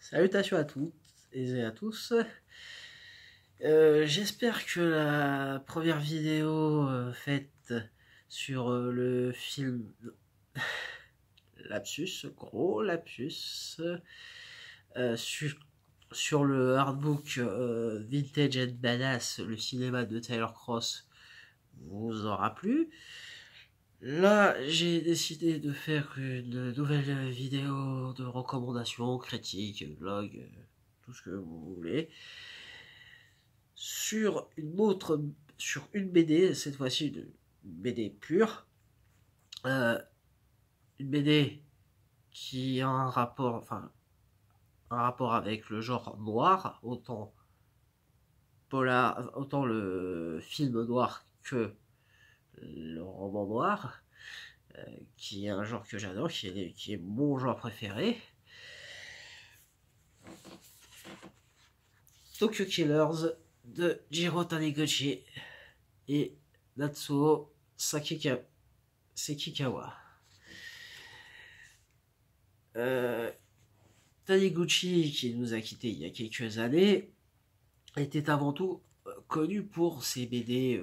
Salutations à toutes et à tous. J'espère que la première vidéo faite sur le film lapsus, gros lapsus, sur le artbook Vintage and Badass, le cinéma de Tyler Cross, vous aura plu. Là, j'ai décidé de faire une nouvelle vidéo de recommandations, critiques, vlog, tout ce que vous voulez, sur sur une BD, cette fois-ci une BD pure, euh, une BD qui a un rapport avec le genre noir, autant le film noir que le roman noir, qui est un genre que j'adore, qui est mon genre préféré. Tokyo Killers de Jiro Taniguchi et Natsuo Sekikawa. Taniguchi, qui nous a quittés il y a quelques années, était avant tout connu pour ses BD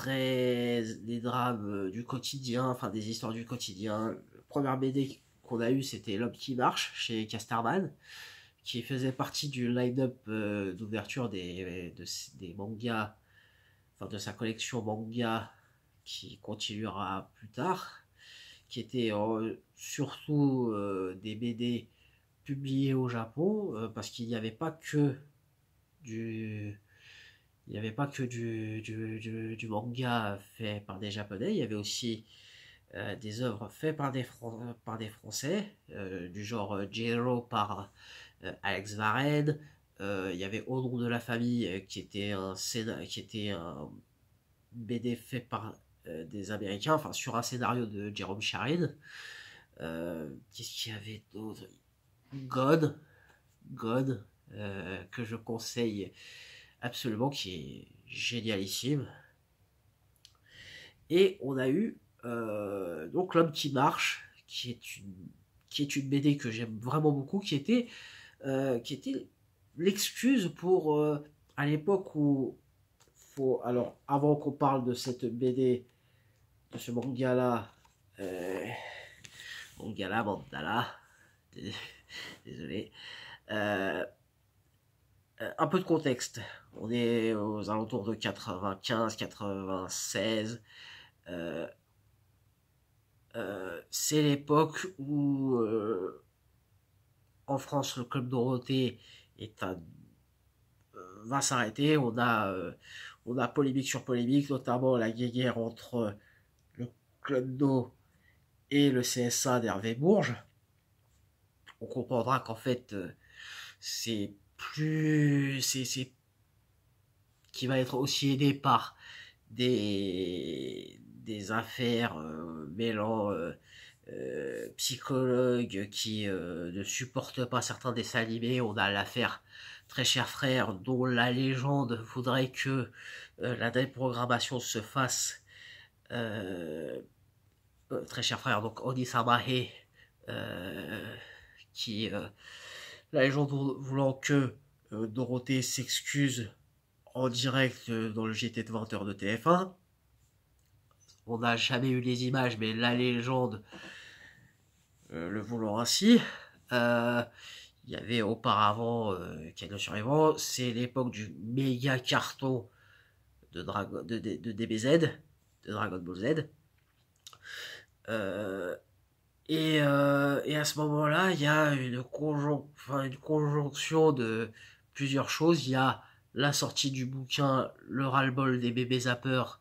des drames du quotidien, enfin des histoires du quotidien. La première BD qu'on a eue, c'était L'homme qui marche chez Casterman, qui faisait partie du line-up d'ouverture des mangas, enfin de sa collection manga qui continuera plus tard, qui était surtout des BD publiés au Japon, parce qu'il n'y avait pas que du du manga fait par des Japonais, il y avait aussi des œuvres faites par des Français, du genre Jero par Alex Varenne. Il y avait Au nom de la famille, qui était un BD fait par des Américains, enfin sur un scénario de Jerome Sharin. Qu'est-ce qu'il y avait d'autre? God, God, que je conseille absolument, qui est génialissime. Et on a eu donc L'homme qui marche, qui est une BD que j'aime vraiment beaucoup, qui était l'excuse pour à l'époque où alors avant qu'on parle de cette BD, de ce manga-là, mandala, désolé, euh, un peu de contexte. On est aux alentours de 95-96. Euh, c'est l'époque où en France le club Dorothée est un, va s'arrêter. On a polémique sur polémique, notamment la guerre entre le club d'eau et le CSA d'Hervé Bourges. On comprendra qu'en fait c'est c'est qui va être aussi aidé par des affaires mêlant psychologues qui ne supportent pas certains dessins animés. On a l'affaire Très cher frère, dont la légende voudrait que la déprogrammation se fasse. Très cher frère, donc Onisamahe, euh, qui la légende voulant que Dorothée s'excuse en direct dans le JT de 20h de TF1. On n'a jamais eu les images, mais la légende le voulant ainsi. Il y avait auparavant Canon Survivant, c'est l'époque du méga carton de DBZ, de Dragon Ball Z. Et à ce moment-là, il y a une conjonction de plusieurs choses. Il y a la sortie du bouquin Le ras-le-bol des bébés zappeurs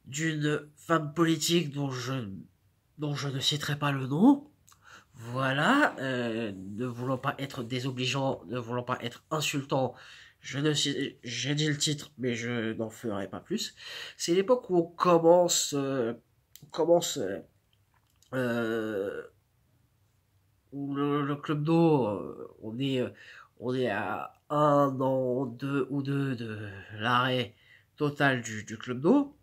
d'une femme politique dont je ne citerai pas le nom. Voilà, ne voulant pas être désobligeant, ne voulant pas être insultant, j'ai dit le titre, mais je n'en ferai pas plus. C'est l'époque où on commence euh, où le club d'eau, on est à un an, deux ou deux de l'arrêt total du club d'eau.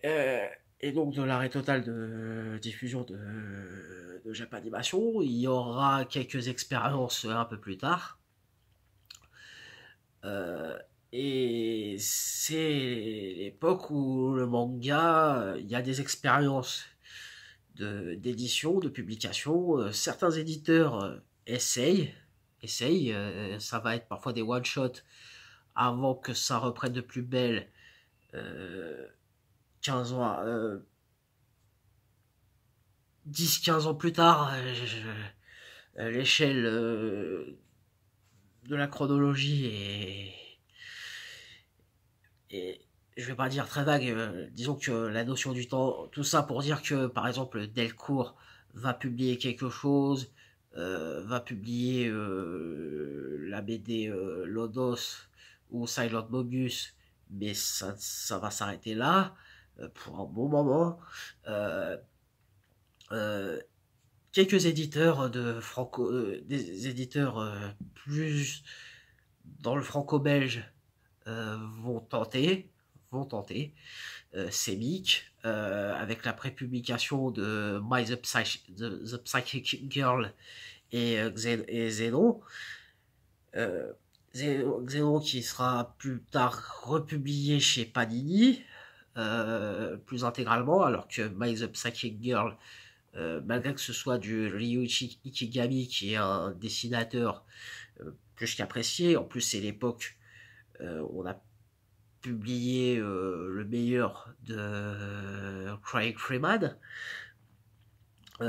Euh, et donc de l'arrêt total de diffusion de Japanimation. Il y aura quelques expériences un peu plus tard. Et c'est l'époque où le manga, il y a des expériences d'édition, de publication. Certains éditeurs essayent. Ça va être parfois des one-shots avant que ça reprenne de plus belle. 15 ans, 10-15 ans plus tard, l'échelle de la chronologie est, je vais pas dire très vague, disons que la notion du temps, tout ça pour dire que par exemple Delcourt va publier quelque chose, va publier la BD Lodos ou Silent Mobius, mais ça va s'arrêter là pour un bon moment. Euh, euh, Quelques éditeurs des éditeurs plus dans le franco-belge vont tenter. Semic, avec la prépublication de The Psychic Girl et Xenon. Xenon qui sera plus tard republié chez Panini, plus intégralement, alors que My The Psychic Girl, malgré que ce soit du Ryuichi Ikigami, qui est un dessinateur plus qu'apprécié, en plus c'est l'époque où on a publié le meilleur de Craig Freeman. Il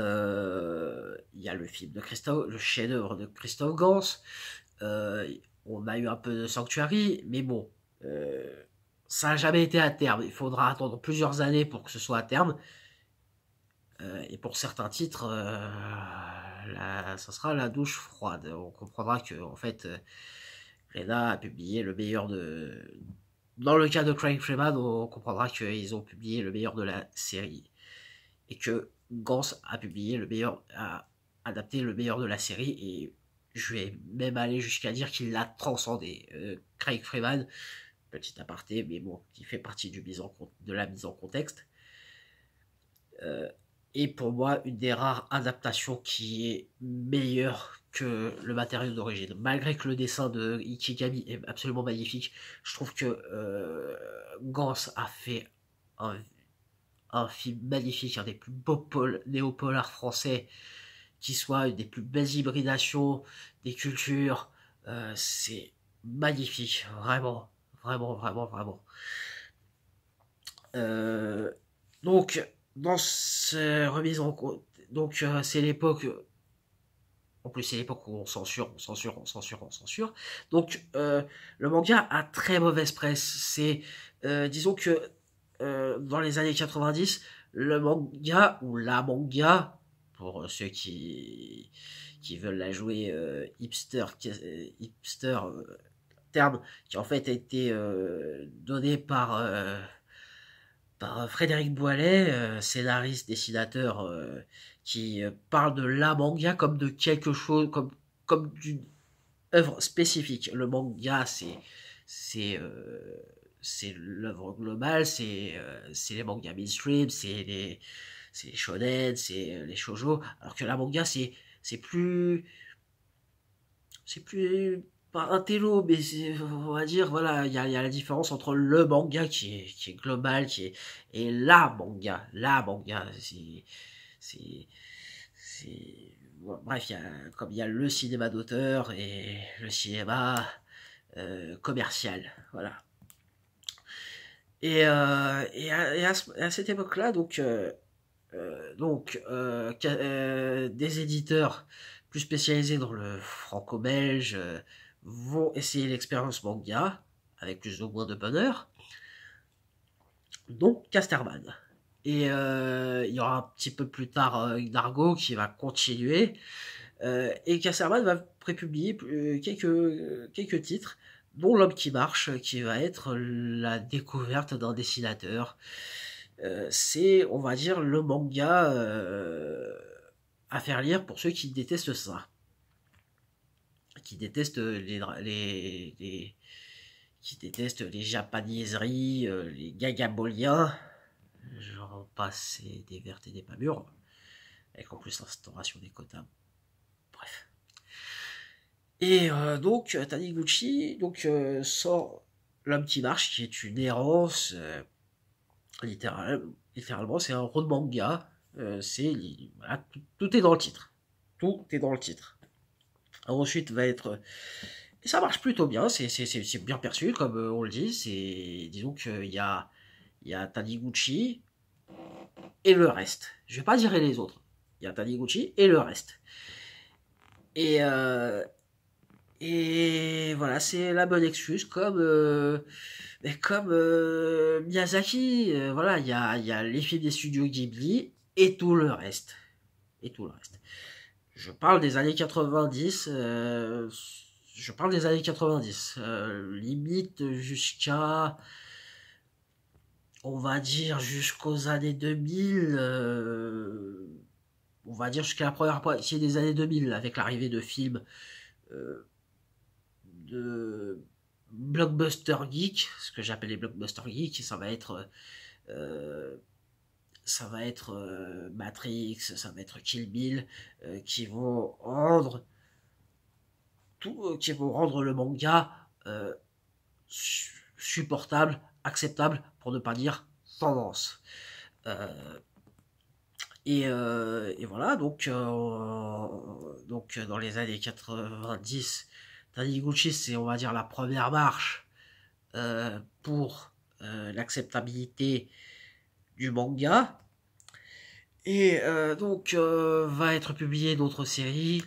y a le film de Christophe, le chef-d'œuvre de Christophe Gans. On a eu un peu de Sanctuary, mais bon, ça n'a jamais été à terme. Il faudra attendre plusieurs années pour que ce soit à terme. Et pour certains titres, ça sera la douche froide. On comprendra que, en fait, Glénat a publié le meilleur de. Dans le cas de Craig Freeman, on comprendra qu'ils ont publié le meilleur de la série. Et que Gans a publié a adapté le meilleur de la série. Et je vais même aller jusqu'à dire qu'il l'a transcendé. Craig Freeman, petit aparté, mais bon, qui fait partie de la mise en contexte. Et pour moi, une des rares adaptations qui est meilleure que le matériau d'origine. Malgré que le dessin de Ikigami est absolument magnifique, je trouve que Gans a fait un film magnifique, un des plus beaux néopolars français, qui soit une des plus belles hybridations des cultures. C'est magnifique, vraiment, vraiment, vraiment, vraiment. Donc, dans ces remises en cause, donc c'est l'époque, en plus c'est l'époque où on censure. Donc le manga a très mauvaise presse. C'est, disons que dans les années 90, le manga ou la manga, pour ceux qui veulent la jouer hipster terme qui en fait a été donné par Frédéric Boilet, scénariste, dessinateur, qui parle de la manga comme de quelque chose, comme d'une œuvre spécifique. Le manga, c'est c'est l'œuvre globale, c'est les mangas mainstream, c'est les shonen, c'est les shoujo, alors que la manga c'est plus pas un télo, mais on va dire, voilà, il y a la différence entre le manga qui est global, et la manga, c'est, bref, comme il y a le cinéma d'auteur et le cinéma commercial, voilà. Et à cette époque-là, des éditeurs plus spécialisés dans le franco-belge vont essayer l'expérience manga avec plus ou moins de bonheur. Donc Casterman. Et il y aura un petit peu plus tard Dargo qui va continuer. Et Casterman va prépublier quelques titres, dont L'homme qui marche, qui va être la découverte d'un dessinateur. C'est, on va dire, le manga à faire lire pour ceux qui détestent ça. Qui détestent qui détestent les japaniseries, les gagaboliens, j'en passe des vertes et des pas mûres. avec en plus l'instauration des quotas. Bref. Et donc Taniguchi sort L'homme qui marche, qui est une errance, littéralement, c'est un road manga. Voilà, tout est dans le titre. Tout est dans le titre. Ensuite va être. Et ça marche plutôt bien, c'est bien perçu, comme on le dit. Disons qu'il y a Taniguchi et le reste. Je vais pas dire les autres. Il y a Taniguchi et le reste. Et, voilà, c'est la bonne excuse, comme Miyazaki. Voilà, il y a les films des studios Ghibli et tout le reste. Et tout le reste. Je parle des années 90. Je parle des années 90. Limite jusqu'à, on va dire, jusqu'aux années 2000. On va dire jusqu'à la première moitié des années 2000, avec l'arrivée de films euh, de blockbuster geek, ce que j'appelle les blockbuster geek, euh, ça va être Matrix, ça va être Kill Bill, qui vont rendre qui vont rendre le manga supportable, acceptable, pour ne pas dire tendance. Euh, et voilà, donc dans les années 90, Taniguchi, c'est, on va dire, la première marche pour l'acceptabilité du manga. Et va être publié d'autres séries,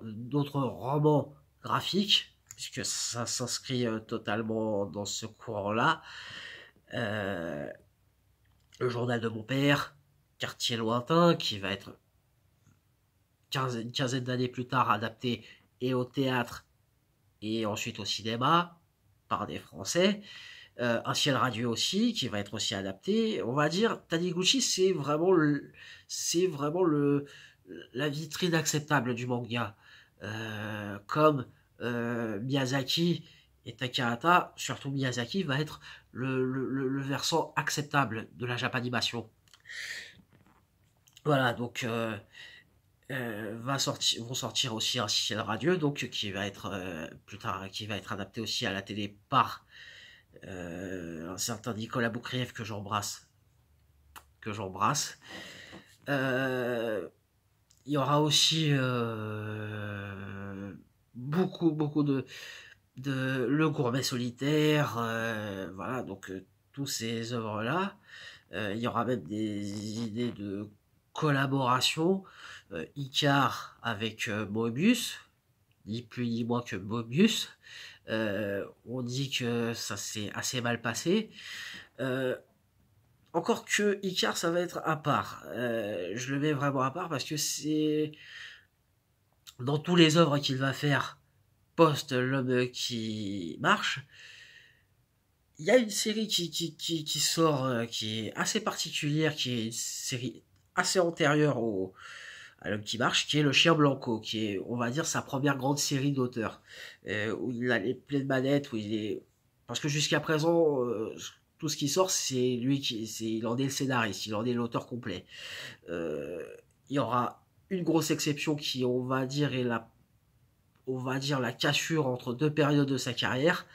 d'autres romans graphiques, puisque ça s'inscrit totalement dans ce courant-là. Euh, le journal de mon père, Quartier lointain, qui va être une quinzaine d'années plus tard adapté et au théâtre et ensuite au cinéma par des Français. Un ciel radieux aussi, qui va être aussi adapté. On va dire, Taniguchi, c'est vraiment la vitrine acceptable du manga. Comme Miyazaki et Takahata, surtout Miyazaki, va être le versant acceptable de la japanimation. Voilà, donc vont sortir aussi un ciel radieux, donc qui va être plus tard, qui va être adapté aussi à la télé par un certain Nicolas Boukrieff que j'embrasse. Il y aura aussi beaucoup de Le Gourmet Solitaire, voilà, donc tous ces œuvres-là. Il y aura même des idées de collaboration. Icar avec Moebius, ni plus ni moins que Moebius. On dit que ça s'est assez mal passé. Euh, Encore que Icar, ça va être à part. Je le mets vraiment à part parce que c'est dans tous les œuvres qu'il va faire post L'homme qui marche. Il y a une série qui sort, qui est assez particulière, qui est une série assez antérieure à L'homme qui marche, qui est Le Chien Blanco, qui est, on va dire, sa première grande série d'auteur, où il a les pleines manettes, où il est... Parce que jusqu'à présent, tout ce qui sort, il en est le scénariste, il en est l'auteur complet. Euh, il y aura une grosse exception qui, on va dire, la cassure entre deux périodes de sa carrière,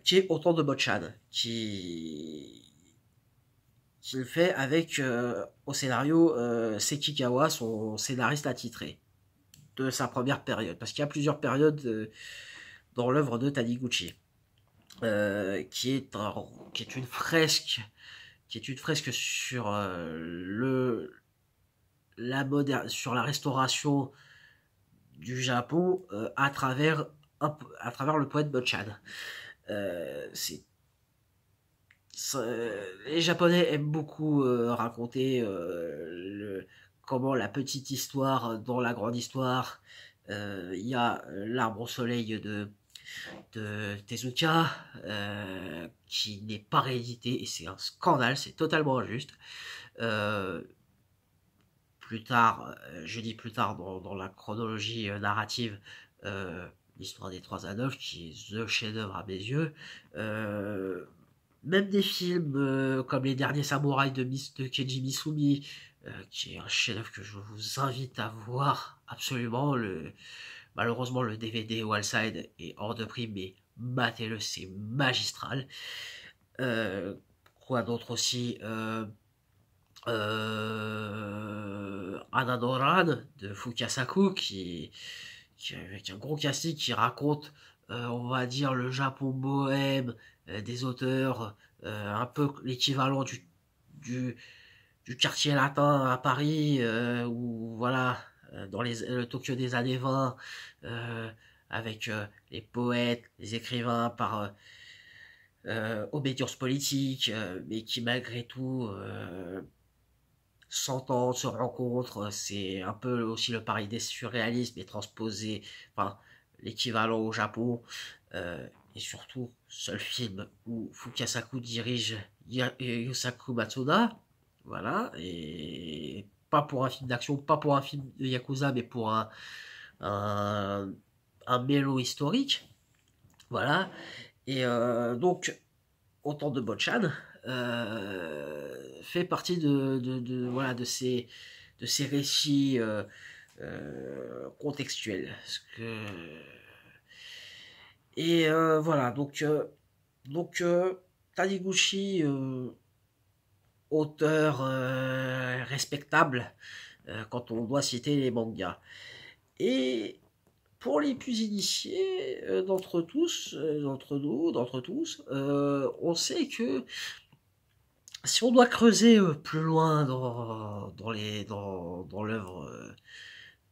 qui est Autant de Bochan, qui le fait avec au scénario Sekikawa, son scénariste attitré de sa première période, parce qu'il y a plusieurs périodes dans l'œuvre de Taniguchi, qui est une fresque sur sur la restauration du Japon à travers le poète Bochan. C'est Les Japonais aiment beaucoup raconter comment la petite histoire dans la grande histoire. Il y a l'arbre au soleil de Tezuka qui n'est pas réédité et c'est un scandale, c'est totalement injuste. Euh, Plus tard, je dis plus tard dans la chronologie narrative, l'histoire des trois Adolphes, qui est the chef-d'œuvre à mes yeux. Même des films comme Les Derniers Samouraïs de Keiji Misumi, qui est un chef-d'œuvre que je vous invite à voir absolument. Malheureusement, le DVD Wildside est hors de prix, mais matez-le, c'est magistral. Quoi d'autre aussi, Anadoran de Fukasaku qui avec un gros casting qui raconte, on va dire, le Japon bohème, des auteurs, un peu l'équivalent du, du quartier latin à Paris, ou voilà, dans le Tokyo des années 20, euh, avec les poètes, les écrivains par obédience politique, mais qui malgré tout s'entendent, se rencontrent. C'est un peu aussi le pari des surréalistes, mais transposé, enfin, l'équivalent au Japon. Et surtout, seul film où Fukasaku dirige Yusaku Matsuda. Voilà, et pas pour un film d'action, pas pour un film de Yakuza, mais pour un, un mélo historique. Voilà, et donc, autant de Bochan fait partie voilà, de ces récits contextuels. Et voilà, donc Taniguchi, auteur respectable quand on doit citer les mangas. Et pour les plus initiés d'entre tous, on sait que si on doit creuser plus loin dans l'œuvre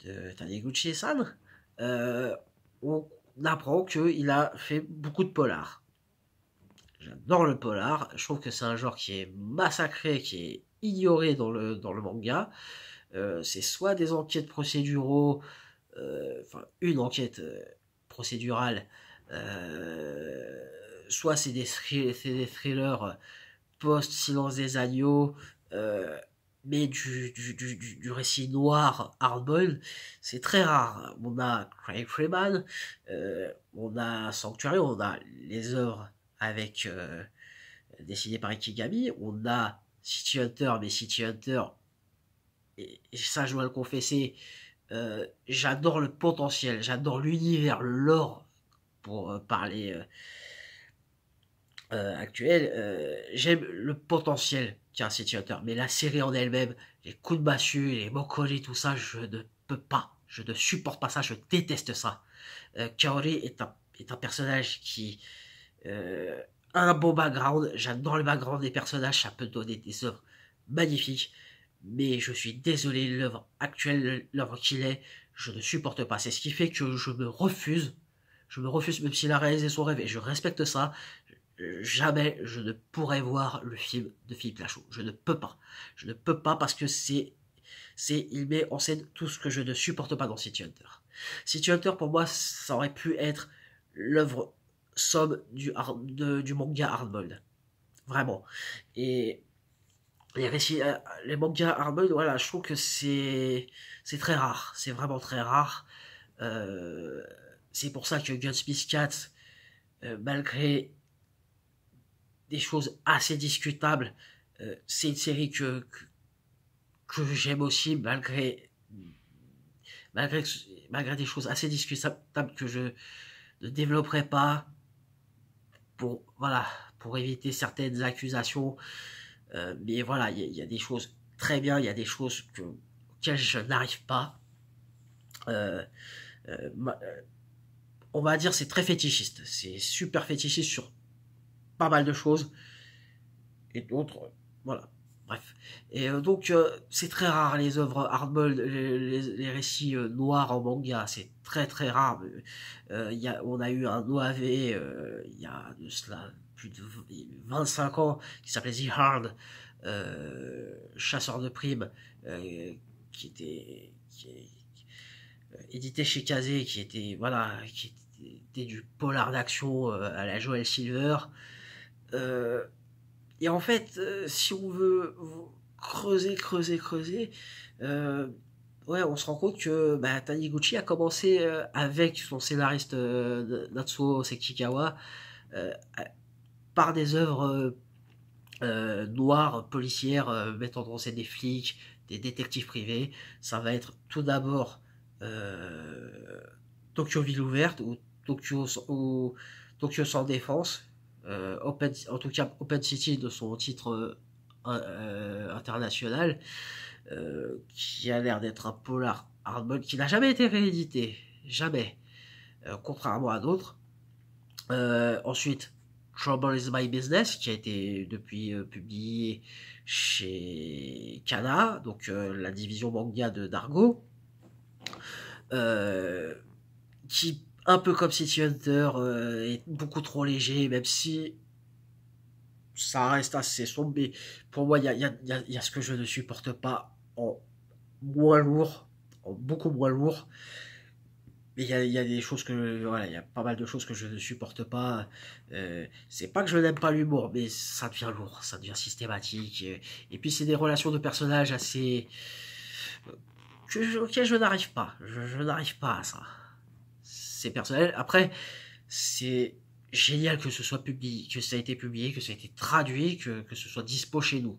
de Taniguchi-san, on apprend qu'il a fait beaucoup de polars. J'adore le polar, je trouve que c'est un genre qui est massacré, qui est ignoré dans le manga. C'est soit des enquêtes procéduraux, enfin une enquête procédurale, soit c'est des thrillers post-Silence des agneaux, mais du récit noir hardboiled, c'est très rare. On a Craig Freeman, on a Sanctuary, on a les œuvres avec dessinées par Ikigami, on a City Hunter, mais City Hunter, et ça je dois le confesser, j'adore le potentiel, j'adore l'univers, le lore, pour parler actuel. J'aime le potentiel qu'a City Hunter, mais la série en elle-même, les coups de massue, les mokoji, tout ça, je ne peux pas, je ne supporte pas ça, je déteste ça. Kaori est un personnage qui a un beau background, j'adore le background des personnages, ça peut donner des œuvres magnifiques, mais je suis désolé, l'œuvre actuelle, l'œuvre qu'il est, je ne supporte pas. C'est ce qui fait que je me refuse, même s'il a réalisé son rêve, et je respecte ça, jamais je ne pourrais voir le film de Philippe Lachaud. Je ne peux pas. Je ne peux pas parce que il met en scène tout ce que je ne supporte pas dans City Hunter. City Hunter, pour moi, ça aurait pu être l'œuvre somme du manga hardboiled. Vraiment. Et les récits, les mangas hardboiled, voilà, je trouve que c'est très rare. C'est vraiment très rare. Euh, c'est pour ça que Gunsmith Cat, malgré des choses assez discutables, c'est une série que j'aime aussi, malgré, malgré des choses assez discutables que je ne développerai pas pour, voilà, pour éviter certaines accusations. Mais voilà, y a des choses très bien, il y a des choses auxquelles je n'arrive pas. Euh, euh, on va dire c'est très fétichiste, c'est super fétichiste sur pas mal de choses et d'autres, voilà. Bref. Et donc, c'est très rare les œuvres hardboiled, les récits noirs en manga, c'est très très rare. On a eu un OAV il y a de cela plus de 25 ans qui s'appelait The Hard, chasseur de primes, qui était édité chez Kazé, qui était voilà, qui était du polar d'action à la Joel Silver. Euh, et en fait, si on veut creuser, euh, ouais, on se rend compte que Taniguchi a commencé avec son scénariste Natsuo Sekikawa euh, par des œuvres noires, policières, mettant en scène des flics, des détectives privés. Ça va être tout d'abord Tokyo Ville ouverte ou Tokyo sans défense. En tout cas, Open City de son titre international, qui a l'air d'être un polar hardball qui n'a jamais été réédité. Jamais. Contrairement à d'autres. Ensuite, Trouble is My Business, qui a été depuis publié chez Kana, donc la division manga de Dargo, qui, un peu comme City Hunter, est beaucoup trop léger, même si ça reste assez sombre, mais pour moi, il y a ce que je ne supporte pas en moins lourd, en beaucoup moins lourd. Mais il y a des choses que, voilà, il y a pas mal de choses que je ne supporte pas. C'est pas que je n'aime pas l'humour, mais ça devient lourd, ça devient systématique. Et puis c'est des relations de personnages assez auxquelles je n'arrive pas. Je n'arrive pas à ça. C'est personnel. Après, c'est génial que ce soit publié, que ça a été publié, que ça a été traduit, que ce soit dispo chez nous.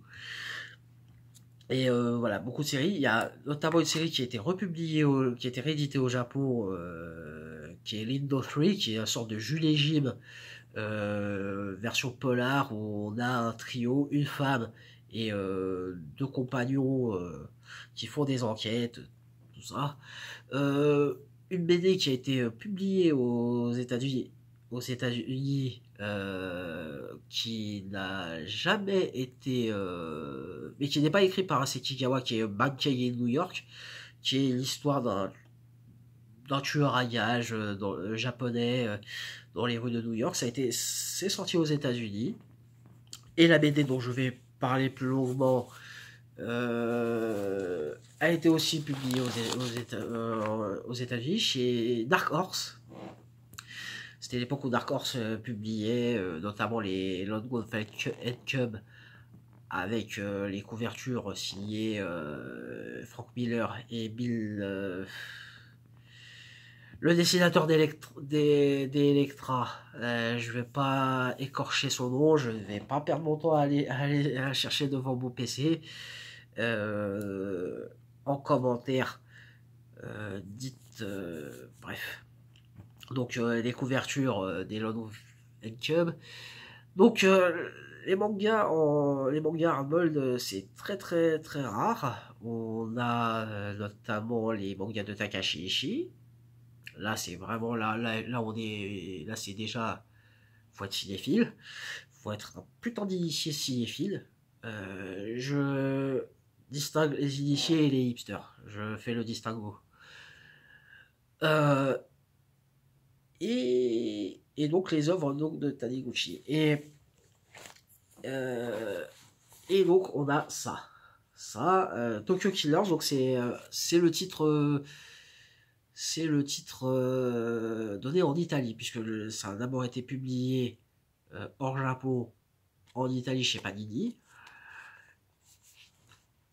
Et voilà, beaucoup de séries. Il y a notamment une série qui a été republiée, qui a été rééditée au Japon, qui est Lindo 3, qui est une sorte de Jules et Jim, version polar, où on a un trio, une femme et deux compagnons qui font des enquêtes, tout ça. Une BD qui a été publiée aux États-Unis, qui n'a jamais été, mais qui n'est pas écrit par Sekigawa, qui est Bankei New York, qui est l'histoire d'un tueur à gages japonais dans les rues de New York. C'est sorti aux États-Unis. Et la BD dont je vais parler plus longuement a été aussi publiée aux États-Unis chez Dark Horse. C'était l'époque où Dark Horse publiait notamment les Lone Wolf and Cub, avec les couvertures signées Frank Miller et Bill, le dessinateur d'Electra. Je vais pas écorcher son nom, je ne vais pas perdre mon temps à aller chercher devant mon PC. En commentaire, dites, bref. Donc les couvertures des Lone Wolf and Cub. Donc les mangas Hardboiled, c'est très très très rare. On a notamment les mangas de Takashi Ishii. Là c'est vraiment là on est là c'est déjà, faut être cinéphile, faut être un putain d'initié cinéphile. Je distingue les initiés et les hipsters. Je fais le distinguo. Euh, et donc les œuvres donc de Taniguchi. Euh, et donc on a Tokyo Killers. Donc c'est le titre. C'est le titre donné en Italie, puisque ça a d'abord été publié hors Japon, en Italie chez Panini.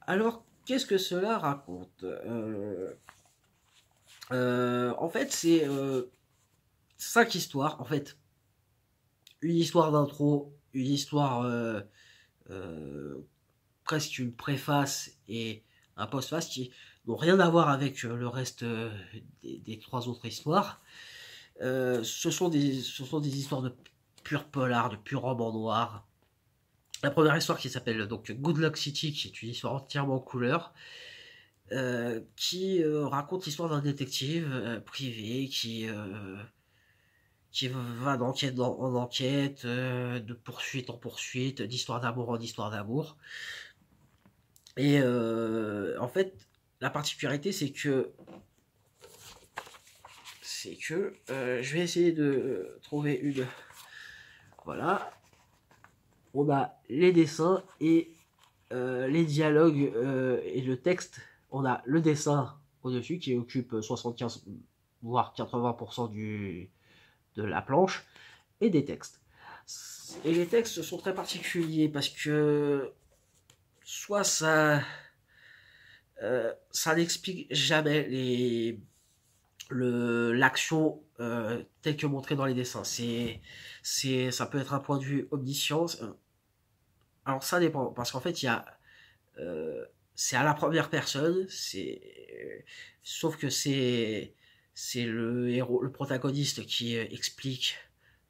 Alors, qu'est-ce que cela raconte En fait, c'est 5 histoires. En fait, une histoire d'intro, une histoire presque une préface et un postface qui n'ont rien à voir avec le reste des 3 autres histoires. Ce sont des histoires de pur polar, de pur roman noir. La première histoire qui s'appelle donc Good Luck City, qui est une histoire entièrement en couleur, qui raconte l'histoire d'un détective privé qui va d'enquête en enquête, de poursuite en poursuite, d'histoire d'amour en histoire d'amour. Et en fait, la particularité, c'est que je vais essayer de trouver une. Voilà. On a les dessins et les dialogues et le texte. On a le dessin au-dessus qui occupe 75 voire 80% de la planche, et des textes. Et les textes sont très particuliers parce que soit ça n'explique jamais l'action telle que montrée dans les dessins. Ça peut être un point de vue omniscience. Alors ça dépend, parce qu'en fait, il y a c'est à la première personne, sauf que c'est le héros, le protagoniste qui explique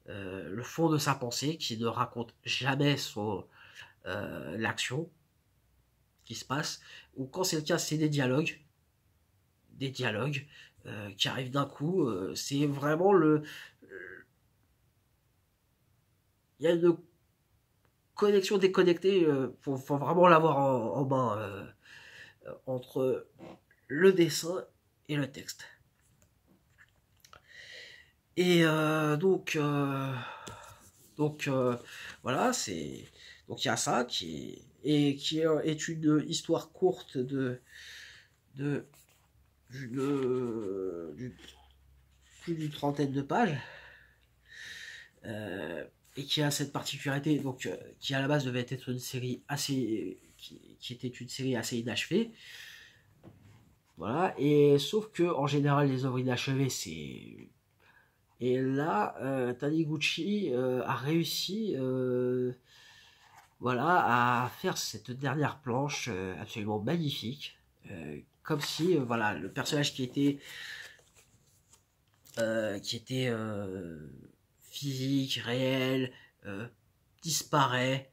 le fond de sa pensée, qui ne raconte jamais l'action qui se passe, ou quand c'est le cas, c'est des dialogues qui arrivent d'un coup. C'est vraiment il y a une connexion déconnectée, faut vraiment l'avoir en main entre le dessin et le texte. Et donc voilà, donc il y a ça qui est une histoire courte de d'une plus d'une trentaine de pages, et qui a cette particularité, donc qui à la base devait être une série qui était une série assez inachevée. Voilà, et sauf que en général les œuvres inachevées c'est. Et là, Taniguchi a réussi, voilà, à faire cette dernière planche absolument magnifique, comme si, voilà, le personnage qui était physique, réel, euh, disparaît.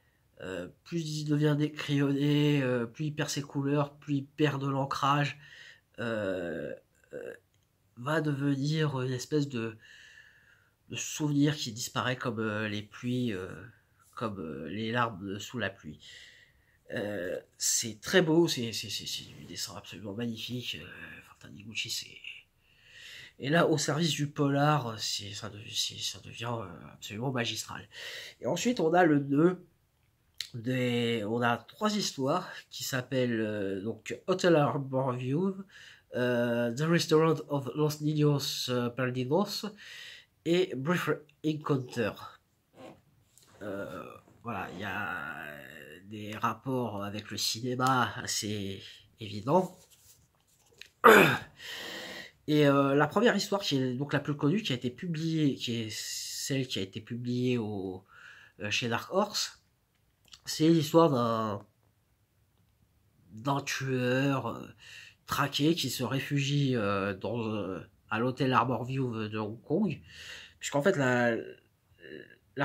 Plus il devient crayonné, plus il perd ses couleurs, plus il perd de l'ancrage, euh, euh, va devenir une espèce de souvenir qui disparaît comme les pluies, comme les larmes sous la pluie. C'est très beau, c'est du dessin absolument magnifique. Taniguchi, c'est. Et là, au service du polar, ça devient absolument magistral. Et ensuite, on a le 2. On a 3 histoires qui s'appellent donc Hotel Harbor View, The Restaurant of Los Niños Perdidos et Brief Encounter. Euh, voilà, il y a des rapports avec le cinéma assez évidents. Et la première histoire, qui est donc la plus connue, qui a été publiée, qui est celle qui a été publiée chez Dark Horse, c'est l'histoire d'un tueur traqué qui se réfugie à l'hôtel Harborview de Hong Kong. Puisqu'en fait, la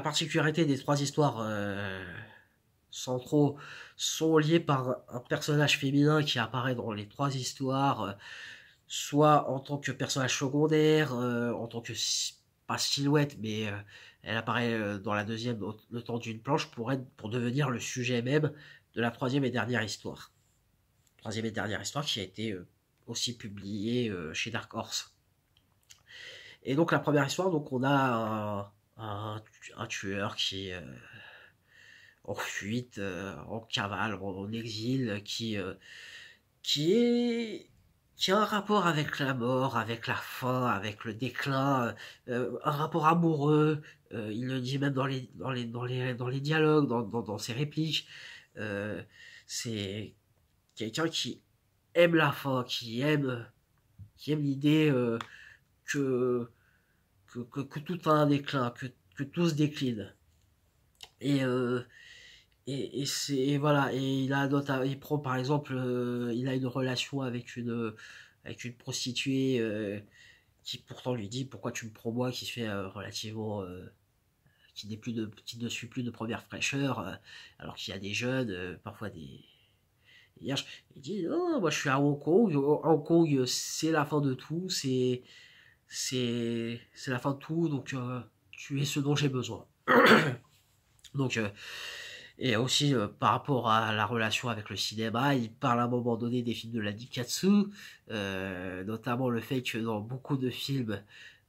particularité des 3 histoires centraux sont liées par un personnage féminin qui apparaît dans les 3 histoires, soit en tant que personnage secondaire, en tant que pas silhouette, mais elle apparaît dans la deuxième le temps d'une planche pour devenir le sujet même de la troisième et dernière histoire. Troisième et dernière histoire qui a été aussi publiée chez Dark Horse. Et donc la première histoire, donc on a un tueur qui est en fuite, en cavale, en exil, qui est qui a un rapport avec la mort, avec la fin, avec le déclin, un rapport amoureux. Il le dit même dans les dialogues, dans ses répliques. C'est quelqu'un qui aime la fin, qui aime l'idée que, que tout a un déclin, que tout se décline. Et, voilà, et il prend par exemple, il a une relation avec une prostituée qui pourtant lui dit pourquoi tu me prends moi, qui se fait relativement qui ne suit plus de première fraîcheur, alors qu'il y a des jeunes, parfois des vierges. Il dit non, moi je suis à Hong Kong. Hong Kong, c'est la fin de tout, c'est la fin de tout, donc tu es ce dont j'ai besoin. Donc et aussi par rapport à la relation avec le cinéma, il parle à un moment donné des films de la Nikatsu, notamment le fait que dans beaucoup de films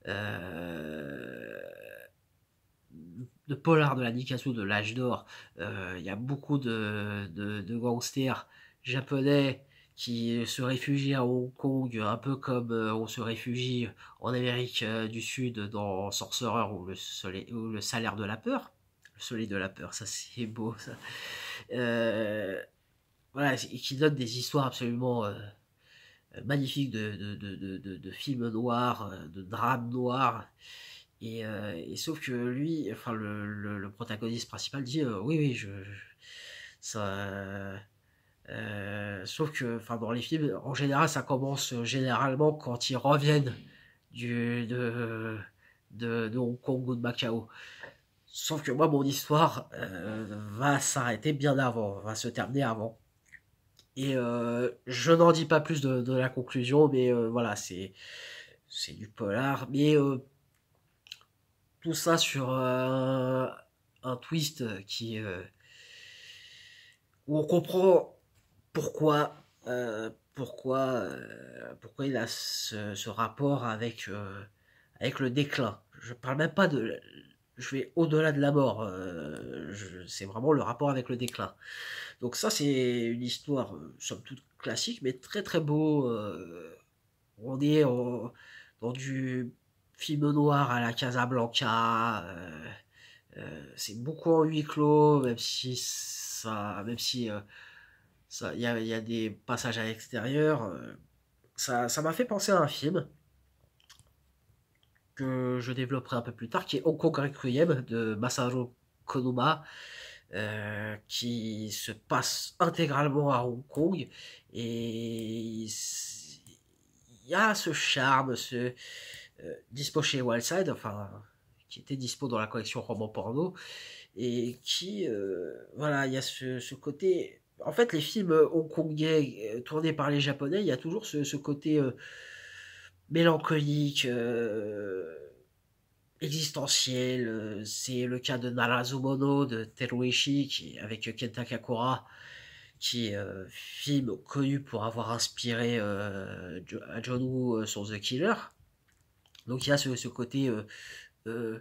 euh, de polar de la Nikatsu de l'âge d'or, il y a beaucoup de gangsters japonais qui se réfugient à Hong Kong, un peu comme on se réfugie en Amérique du Sud dans Sorcerer ou le salaire de la peur. Le soleil de la peur, ça c'est beau ça. Euh, voilà, qui donne des histoires absolument magnifiques de films noirs, de drames noirs. Et sauf que lui, enfin le protagoniste principal dit oui, ça, Sauf que, enfin, dans les films, en général, ça commence généralement quand ils reviennent du, de Hong Kong ou de Macao. Sauf que moi, mon histoire va s'arrêter bien avant, va se terminer avant. Et je n'en dis pas plus de la conclusion, mais voilà, c'est du polar. Mais tout ça sur un twist où on comprend pourquoi, pourquoi il a ce rapport avec le déclin. Je parle même pas de, je vais au-delà de la mort. C'est vraiment le rapport avec le déclin. Donc ça, c'est une histoire, somme toute classique, mais très très beau. On est dans du film noir à la Casablanca. C'est beaucoup en huis clos, même si il y a des passages à l'extérieur. Ça m'a fait penser à un film que je développerai un peu plus tard, qui est Hong Kong Requiem de Masaru Konuma, qui se passe intégralement à Hong Kong. Et il y a ce charme, dispo chez Wildside, enfin, qui était dispo dans la collection roman porno, et qui, voilà, il y a ce côté. En fait, les films hongkongais tournés par les Japonais, il y a toujours ce côté mélancolique, existentiel. C'est le cas de Narazumono de Teruishi, avec Kenta Kakura, qui est film connu pour avoir inspiré à John Woo sur The Killer. Donc il y a ce côté euh, euh,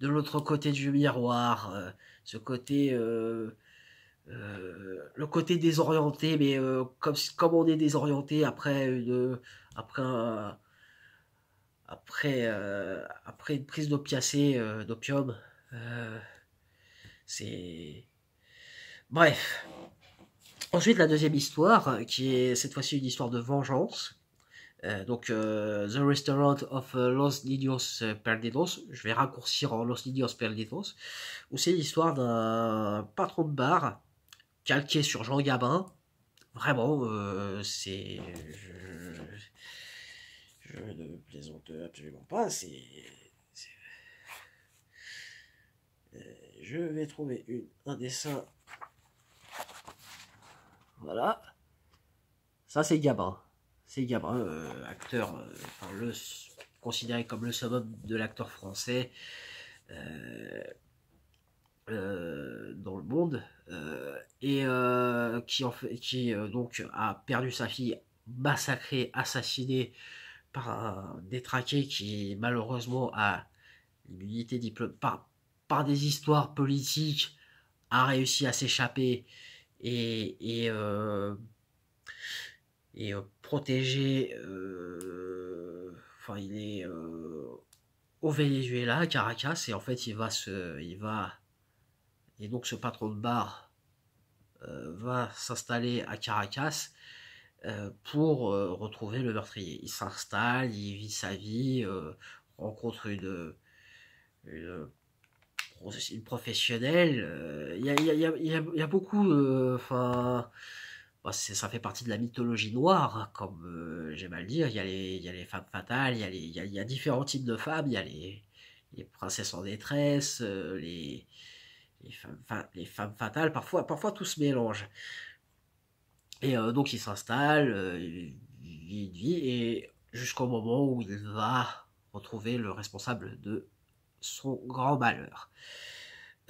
de l'autre côté du miroir, ce côté le côté désorienté, mais comme on est désorienté après après une prise d'opiacé, d'opium. euh, c'est bref. Ensuite, la deuxième histoire, qui est cette fois-ci une histoire de vengeance. The Restaurant of Los Niños Perdidos, je vais raccourcir en Los Niños Perdidos, où c'est l'histoire d'un patron de bar calqué sur Jean Gabin. Vraiment, je ne plaisante absolument pas. Je vais trouver un dessin. Voilà. Ça, c'est Gabin. C'est Gabin, acteur, enfin, considéré comme le summum de l'acteur français euh, dans le monde, et qui donc a perdu sa fille massacrée, assassinée par un détraqué qui malheureusement a l'immunité diplomatique par des histoires politiques, a réussi à s'échapper et, et, euh, et protéger. Enfin, il est au Venezuela, à Caracas, et en fait, et donc ce patron de bar va s'installer à Caracas pour retrouver le meurtrier. Il s'installe, il vit sa vie, rencontre une, une professionnelle. Il y a beaucoup, enfin, ça fait partie de la mythologie noire, hein, comme j'aime à le dire. Il y a les femmes fatales, il y a différents types de femmes. Il y a les princesses en détresse, les femmes fatales. Parfois tout se mélange. Et donc il s'installe, il vit une vie, et jusqu'au moment où il va retrouver le responsable de son grand malheur.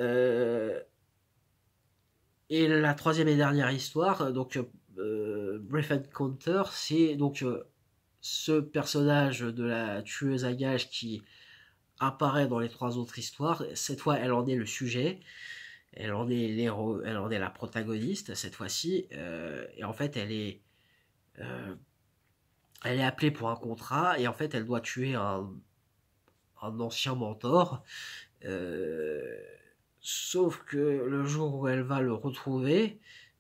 Euh, et la troisième et dernière histoire, donc Brief Encounter, c'est donc ce personnage de la tueuse à gages qui apparaît dans les trois autres histoires. Cette fois, elle en est le sujet, elle en est l'héros, elle en est la protagoniste cette fois-ci, et en fait, euh, elle est appelée pour un contrat, et en fait, elle doit tuer un ancien mentor. Euh, Sauf que le jour où elle va le retrouver,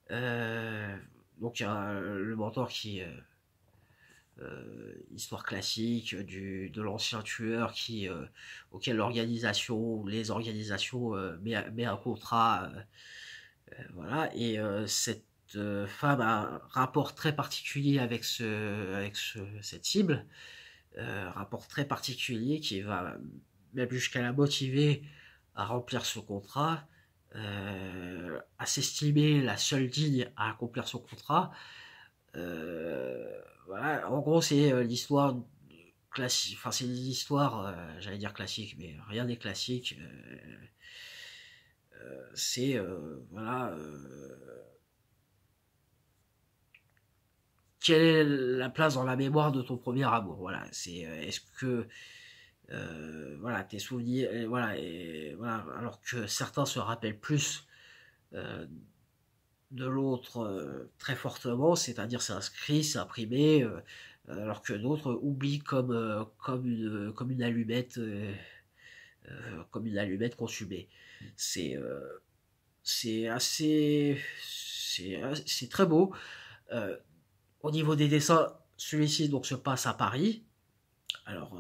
donc il y a le mentor histoire classique de l'ancien tueur auquel les organisations met un contrat Voilà, et cette femme a un rapport très particulier avec cette cible, rapport très particulier qui va même jusqu'à la motiver à remplir ce contrat, à s'estimer la seule digne à accomplir son contrat. Voilà, en gros, c'est l'histoire classique, enfin, c'est l'histoire, j'allais dire classique, mais rien n'est classique. C'est, voilà, quelle est la place dans la mémoire de ton premier amour? Voilà, c'est, est-ce que, voilà, tes souvenirs, et voilà, alors que certains se rappellent plus euh, de l'autre très fortement, c'est-à-dire c'est inscrit, c'est imprimé, alors que d'autres oublient comme une allumette, comme une allumette consumée. C'est c'est assez, c'est très beau. Euh, Au niveau des dessins, celui-ci donc se passe à Paris. Alors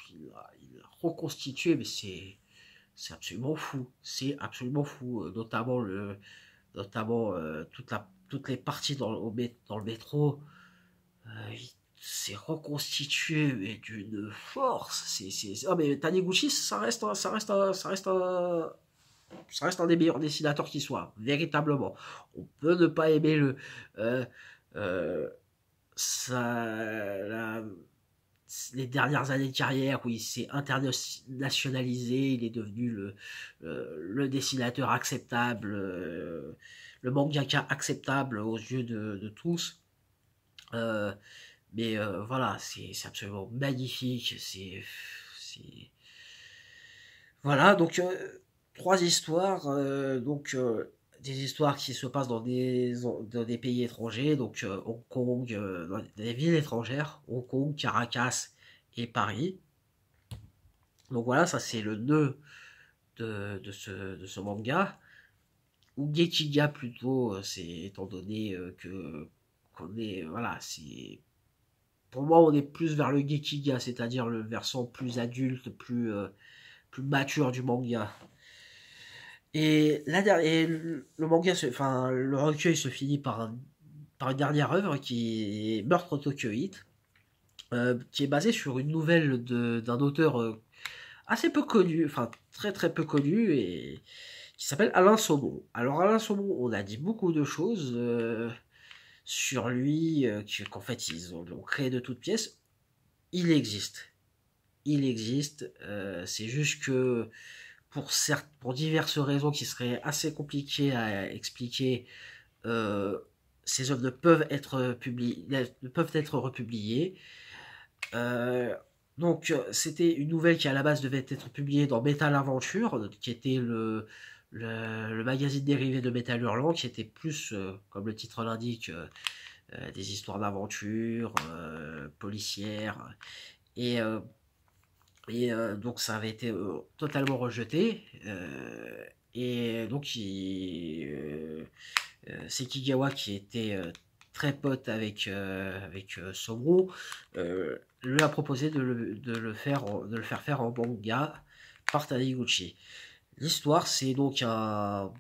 il a reconstitué, mais c'est absolument fou. C'est absolument fou, notamment toutes les parties dans le métro. C'est reconstitué mais d'une force. Ah, mais Taniguchi, ça reste un des meilleurs dessinateurs qui soit, véritablement. On peut ne pas aimer euh, euh, ça, la- les dernières années de carrière où il s'est internationalisé, il est devenu le dessinateur acceptable, le mangaka acceptable aux yeux de tous. Euh, mais voilà, c'est absolument magnifique. Voilà, donc trois histoires, des histoires qui se passent dans des pays étrangers, donc Hong Kong, dans des villes étrangères, Hong Kong, Caracas et Paris. Donc voilà, ça c'est le nœud de ce manga. Ou Gekiga plutôt, c'est étant donné que qu'on est, voilà, c'est pour moi on est plus vers le Gekiga, c'est-à-dire le versant plus adulte, plus mature du manga. Et, le manga, enfin, le recueil se finit par une dernière œuvre qui est Meurtre au Tokyo Heat, qui est basée sur une nouvelle d'un auteur assez peu connu, enfin très très peu connu, et qui s'appelle Alain Saumon. Alors Alain Saumon, on a dit beaucoup de choses sur lui, qu'en fait l'ont créé de toutes pièces. Il existe. Il existe. C'est juste que pour diverses raisons qui seraient assez compliquées à expliquer, euh, ces œuvres ne peuvent être republiées. Euh, c'était une nouvelle qui à la base devait être publiée dans Metal Aventure, qui était le magazine dérivé de Metal Hurlant, qui était plus, comme le titre l'indique, des histoires d'aventure, policières. Et, euh, donc ça avait été totalement rejeté. Et donc Sekigawa, qui était très pote avec Somo, lui a proposé de le faire faire en manga par Taniguchi. L'histoire, c'est donc un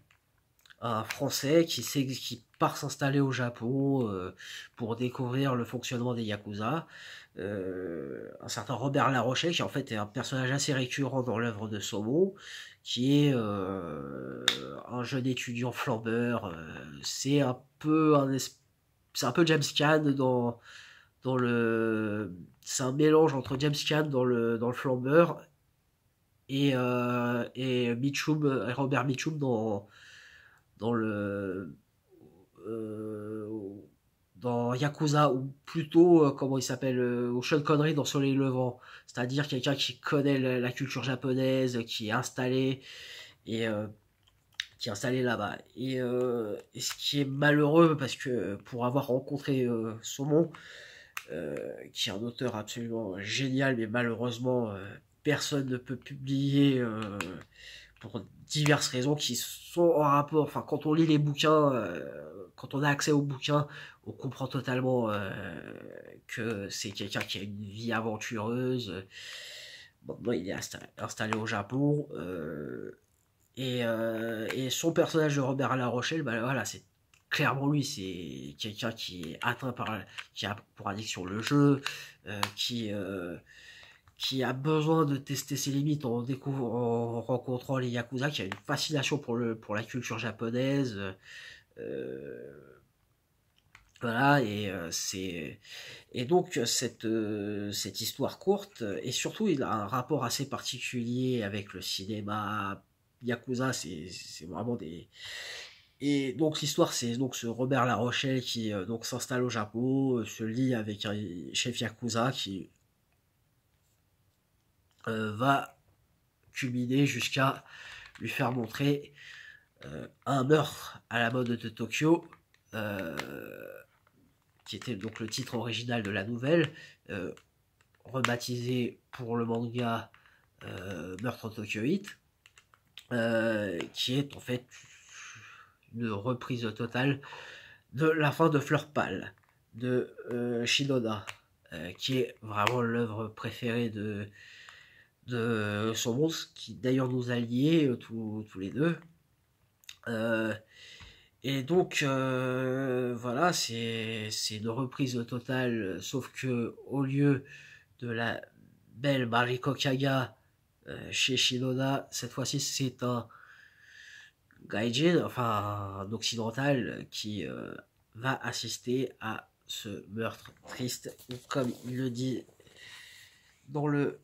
Français qui part s'installer au Japon pour découvrir le fonctionnement des Yakuza. Un certain Robert Larochelle, qui en fait est un personnage assez récurrent dans l'œuvre de Somo, qui est un jeune étudiant flambeur. C'est un peu James Caan dans le. C'est un mélange entre James Caan dans le flambeur et Robert Mitchum dans le euh, dans Yakuza, ou plutôt comment il s'appelle, au Sean Connery dans Soleil Levant, c'est-à-dire quelqu'un qui connaît la culture japonaise, et qui est installé là-bas. Et ce qui est malheureux, parce que pour avoir rencontré Saumon, qui est un auteur absolument génial, mais malheureusement personne ne peut publier pour diverses raisons qui sont en rapport. Enfin, quand on lit les bouquins, quand on a accès aux bouquins, on comprend totalement que c'est quelqu'un qui a une vie aventureuse. Maintenant, il est installé au Japon. Et son personnage de Robert La Rochelle, bah voilà, c'est clairement lui, c'est quelqu'un qui est atteint qui a pour addiction le jeu, euh, qui, euh, qui a besoin de tester ses limites en rencontrant les Yakuza, qui a une fascination pour la culture japonaise, euh, voilà, et donc cette histoire courte, et surtout il a un rapport assez particulier avec le cinéma Yakuza, c'est vraiment des... Et donc l'histoire c'est donc ce Robert La Rochelle qui donc s'installe au Japon, se lie avec un chef Yakuza qui va culminer jusqu'à lui faire montrer un meurtre à la mode de Tokyo, euh, qui était donc le titre original de la nouvelle, euh, rebaptisé pour le manga Meurtre en Tokyo 8, qui est en fait une reprise totale de la fin de Fleur Pâle de Shinoda, qui est vraiment l'œuvre préférée de son monstre, qui d'ailleurs nous a liés tous les deux. Euh, et donc voilà, c'est une reprise totale, sauf que au lieu de la belle Mariko Kaga chez Shinoda, cette fois-ci c'est un gaijin, enfin un occidental, qui va assister à ce meurtre triste, ou comme il le dit dans le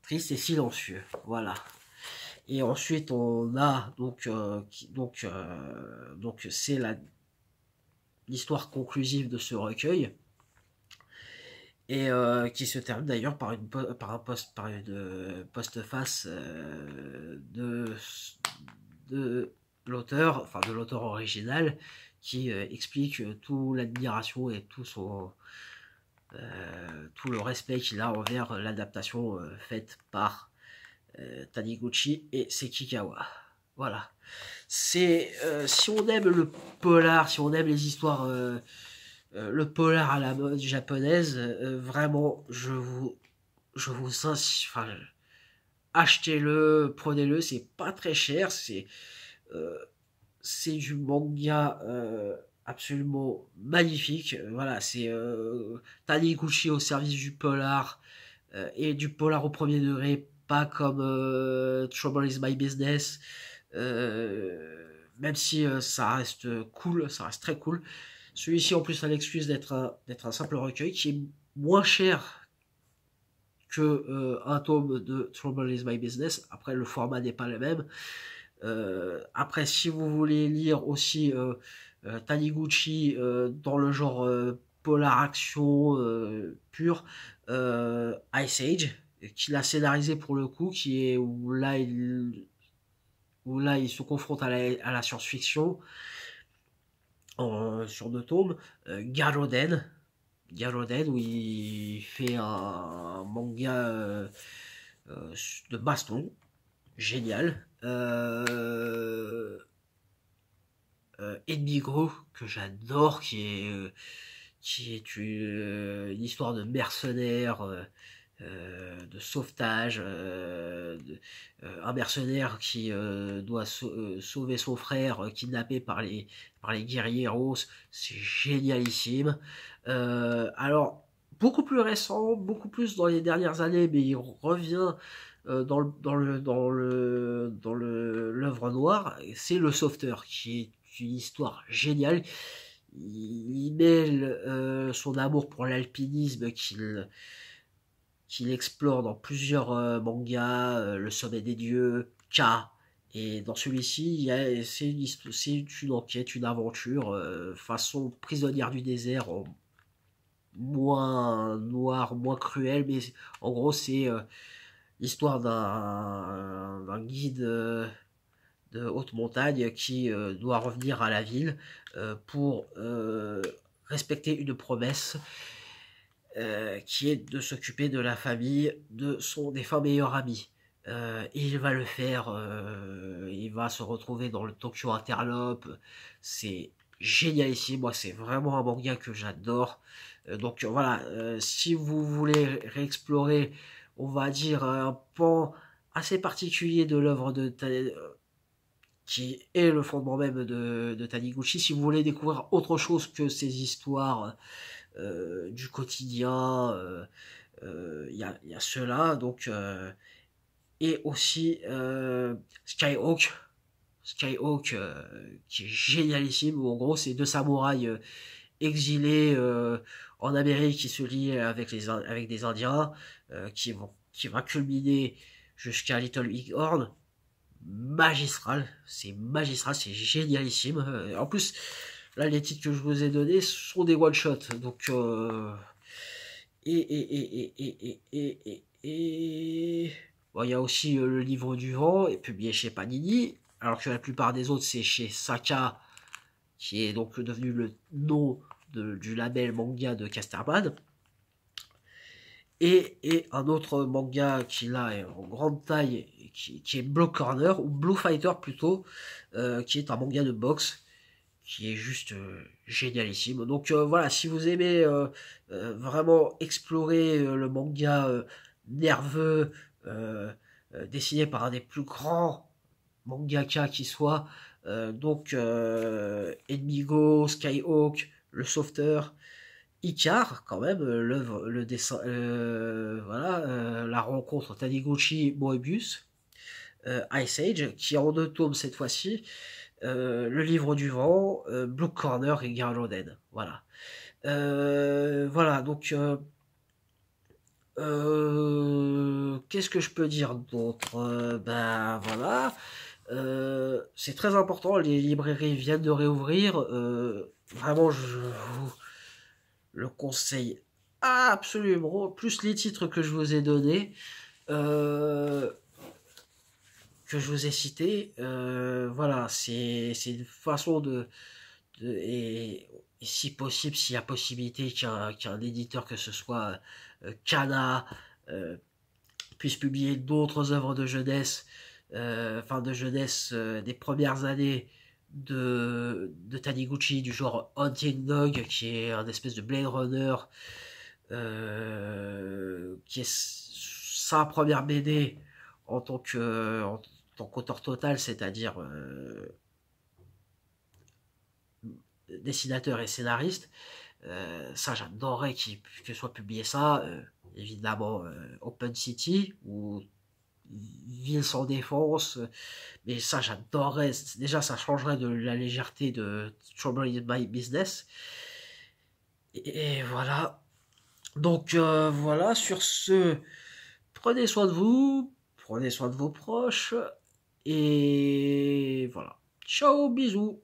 triste et silencieux. Voilà. Et ensuite on a donc c'est l'histoire conclusive de ce recueil, et qui se termine d'ailleurs par une postface de l'auteur, enfin de l'auteur original, qui explique toute l'admiration et tout le respect qu'il a envers l'adaptation faite par Taniguchi et Sekikawa. Voilà. C'est si on aime le polar, si on aime les histoires, le polar à la mode japonaise, vraiment, enfin, achetez-le, prenez-le, c'est pas très cher, euh, c'est du manga absolument magnifique. Voilà, c'est Taniguchi au service du polar, et du polar au premier degré, pas comme Trouble is My Business. Même si ça reste cool, ça reste très cool. Celui-ci en plus a l'excuse d'être un simple recueil qui est moins cher que un tome de Trouble is My Business. Après, le format n'est pas le même. Après, si vous voulez lire aussi Taniguchi dans le genre polar action pur, Ice Age, qu'il a scénarisé pour le coup, qui est où là il se confronte à la science-fiction sur deux tomes. Garoden, où il fait un manga de baston, génial. Enmigo, que j'adore, qui est une histoire de mercenaires, de sauvetage, un mercenaire qui doit sauver son frère kidnappé par les guerriers roses. C'est génialissime. Alors, beaucoup plus récent, beaucoup plus dans les dernières années, mais il revient dans l'œuvre noire, c'est le sauveteur, qui est une histoire géniale. Il mêle son amour pour l'alpinisme qu'il explore dans plusieurs mangas, Le Sommet des Dieux, K. Et dans celui-ci, c'est une enquête, une aventure, façon prisonnière du désert, moins noir, moins cruel, mais en gros, c'est l'histoire d'un guide de haute montagne qui doit revenir à la ville pour respecter une promesse qui est de s'occuper de la famille de son défunt meilleur ami. Et il va le faire, il va se retrouver dans le Tokyo Interlope, c'est génial ici, moi c'est vraiment un manga que j'adore. Donc voilà, si vous voulez réexplorer, on va dire un pan assez particulier de l'œuvre de qui est le fondement même de Taniguchi. Si vous voulez découvrir autre chose que ces histoires du quotidien, y a cela, donc et aussi Skyhawk. Skyhawk qui est génialissime, où en gros c'est deux samouraïs exilés en Amérique qui se lient avec des Indiens qui va culminer jusqu'à Little Bighorn. Magistral, c'est génialissime. En plus, là les titres que je vous ai donnés sont des one shot, donc et bon, il y a aussi le livre du vent, et publié chez Panini, alors que la plupart des autres c'est chez Saka, qui est donc devenu le nom du label manga de Casterman. Et un autre manga qui là est en grande taille, qui est Blue Corner, ou Blue Fighter plutôt, qui est un manga de boxe, qui est juste génialissime. Donc voilà, si vous aimez vraiment explorer le manga nerveux, dessiné par un des plus grands mangaka qui soit, donc Enmigo, Skyhawk, le sauveteur, Icar, quand même, l'œuvre, le dessin, voilà, la rencontre Taniguchi-Moebius, Ice Age, qui est en 2 tomes cette fois-ci, le livre du vent, Blue Corner et Garloden, voilà. Voilà, donc, qu'est-ce que je peux dire d'autre? Ben voilà, c'est très important, les librairies viennent de réouvrir, vraiment, je vous le conseille absolument, plus les titres que je vous ai donnés, euh, que je vous ai cités, voilà, c'est une façon et si possible, s'il y a possibilité qu'un éditeur, que ce soit Kana, euh, puisse publier d'autres œuvres de jeunesse, des premières années de Taniguchi, du genre Hunting Dog, qui est un espèce de Blade Runner, qui est sa première BD en tant qu'auteur total, c'est-à-dire dessinateur et scénariste. Ça, j'adorerais que soit publié ça. Évidemment, Open City ou Ville sans défense. Mais ça, j'adorerais. Déjà, ça changerait de la légèreté de Trouble in My Business. Et voilà. Donc, voilà, sur ce, prenez soin de vous, prenez soin de vos proches. Et voilà. Ciao, bisous.